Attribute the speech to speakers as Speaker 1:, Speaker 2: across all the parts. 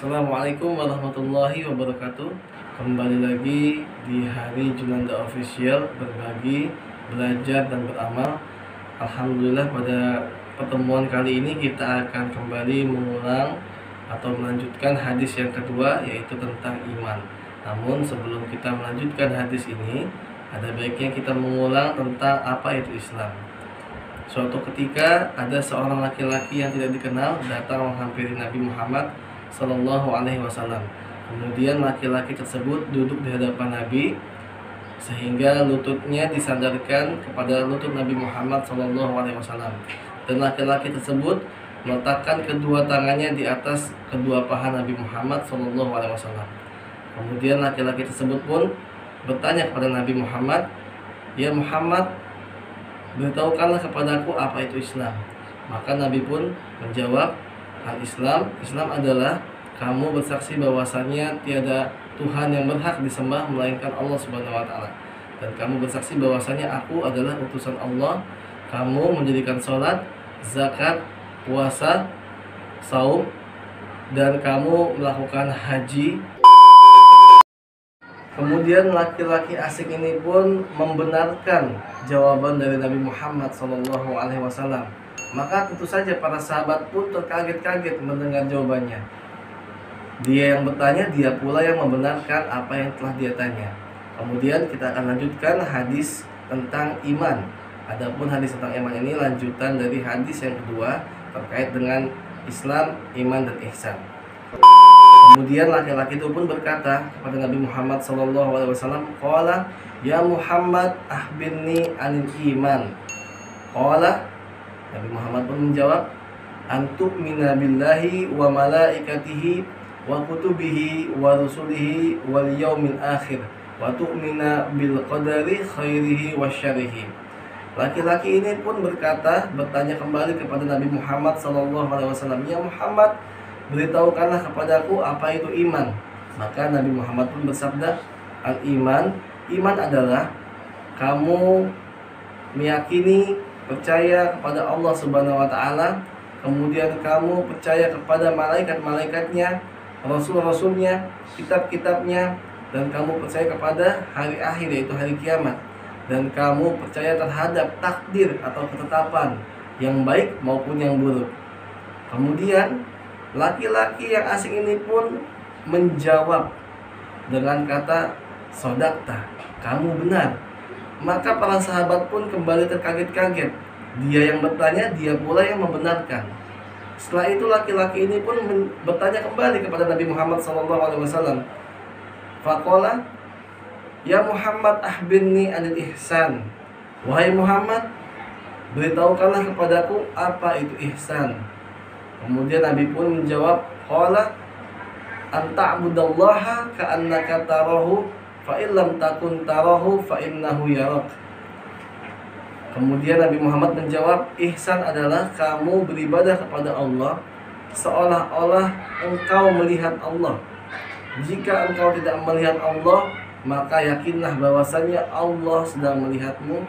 Speaker 1: Assalamualaikum warahmatullahi wabarakatuh. Kembali lagi di hari Junanda Official, berbagi, belajar, dan beramal. Alhamdulillah, pada pertemuan kali ini kita akan kembali mengulang atau melanjutkan hadis yang kedua, yaitu tentang iman. Namun sebelum kita melanjutkan hadis ini, ada baiknya kita mengulang tentang apa itu Islam. Suatu ketika ada seorang laki-laki yang tidak dikenal datang menghampiri Nabi Muhammad Sallallahu Alaihi Wasallam. Kemudian laki-laki tersebut duduk di hadapan Nabi sehingga lututnya disandarkan kepada lutut Nabi Muhammad Sallallahu Alaihi Wasallam. Dan laki-laki tersebut meletakkan kedua tangannya di atas kedua paha Nabi Muhammad Sallallahu Alaihi Wasallam. Kemudian laki-laki tersebut pun bertanya kepada Nabi Muhammad, "Ya Muhammad, beritahukanlah kepadaku apa itu Islam." Maka Nabi pun menjawab, "Al-Islam, Islam adalah kamu bersaksi bahwasanya tiada Tuhan yang berhak disembah melainkan Allah Subhanahu wa taala. Dan kamu bersaksi bahwasanya aku adalah utusan Allah. Kamu mendirikan sholat, zakat, puasa, saum, dan kamu melakukan haji." Kemudian laki-laki asing ini pun membenarkan jawaban dari Nabi Muhammad SAW. Maka tentu saja para sahabat pun terkaget-kaget mendengar jawabannya. Dia yang bertanya, dia pula yang membenarkan apa yang telah dia tanya. Kemudian kita akan lanjutkan hadis tentang iman. Adapun hadis tentang iman ini lanjutan dari hadis yang kedua terkait dengan Islam, iman, dan ihsan. Kemudian laki-laki itu pun berkata kepada Nabi Muhammad SAW, "Qala ya Muhammad, akhbirni anil iman." Qala, Nabi Muhammad pun menjawab, "Antu'mina billahi wa malaikatihi wa kutubihi wa rusulihi wal yaumil akhir wa tu'mina bil qadari khairihi wa syarrihi." Laki-laki ini pun bertanya kembali kepada Nabi Muhammad SAW, "Ya Muhammad, beritahukanlah kepadaku apa itu iman." Maka Nabi Muhammad pun bersabda, "Al-iman, iman adalah kamu meyakini, percaya kepada Allah Subhanahu wa taala, kemudian kamu percaya kepada malaikat-malaikatnya, rasul-rasulnya, kitab-kitabnya, dan kamu percaya kepada hari akhir, yaitu hari kiamat, dan kamu percaya terhadap takdir atau ketetapan yang baik maupun yang buruk." Kemudian laki-laki yang asing ini pun menjawab dengan kata, "Sodakta, kamu benar." Maka para sahabat pun kembali terkaget-kaget. Dia yang bertanya, dia pula yang membenarkan. Setelah itu laki-laki ini pun bertanya kembali kepada Nabi Muhammad SAW. Faqala, "Ya Muhammad, akhbirni anil ihsan." Wahai Muhammad, beritahukanlah kepadaku apa itu ihsan. Kemudian Nabi pun menjawab, "Qala anta'budallaha ka'annaka tarahu fa illam takun tarahu fa innahu yarak." Kemudian Nabi Muhammad menjawab, ihsan adalah kamu beribadah kepada Allah seolah-olah engkau melihat Allah. Jika engkau tidak melihat Allah, maka yakinlah bahwasanya Allah sedang melihatmu.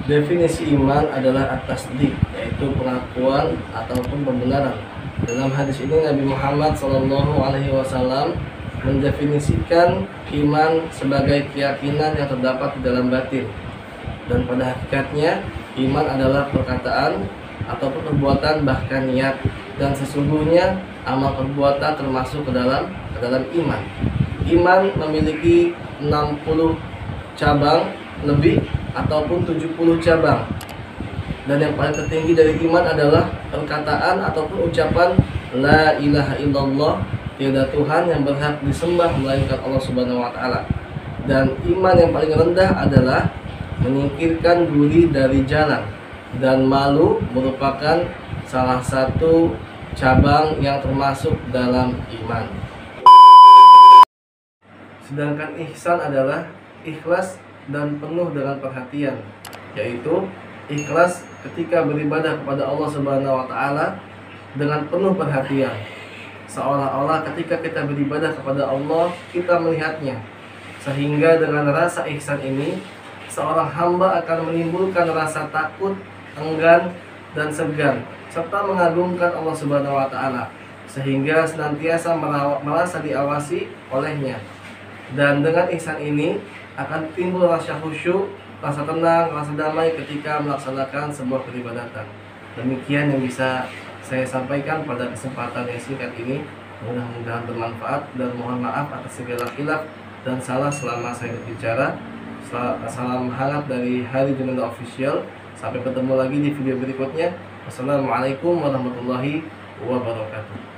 Speaker 1: Definisi iman adalah at-tasdiq, yaitu pengakuan ataupun pembenaran. Dalam hadis ini Nabi Muhammad SAW mendefinisikan iman sebagai keyakinan yang terdapat di dalam batin. Dan pada hakikatnya iman adalah perkataan ataupun perbuatan, bahkan niat. Dan sesungguhnya amal perbuatan termasuk ke dalam iman. Iman memiliki 60 cabang lebih ataupun 70 cabang. Dan yang paling tertinggi dari iman adalah perkataan ataupun ucapan la ilaha illallah, tiada Tuhan yang berhak disembah melainkan Allah Subhanahu wa taala. Dan iman yang paling rendah adalah menyingkirkan duri dari jalan, dan malu merupakan salah satu cabang yang termasuk dalam iman. Sedangkan ihsan adalah ikhlas dan penuh dengan perhatian, yaitu ikhlas ketika beribadah kepada Allah Subhanahu wa taala dengan penuh perhatian. Seolah-olah ketika kita beribadah kepada Allah, kita melihatnya. Sehingga dengan rasa ihsan ini, seorang hamba akan menimbulkan rasa takut, enggan, dan segan. serta mengagungkan Allah Subhanahu wa taala, sehingga senantiasa merasa diawasi olehnya. Dan dengan ihsan ini akan timbul rasa khusyuk, rasa tenang, rasa damai ketika melaksanakan sebuah peribadatan. Demikian yang bisa saya sampaikan pada kesempatan yang singkat ini. Mudah-mudahan bermanfaat, dan mohon maaf atas segala khilaf dan salah selama saya berbicara. Salam hangat dari Hari Junanda Official. Sampai ketemu lagi di video berikutnya. Wassalamualaikum warahmatullahi wabarakatuh.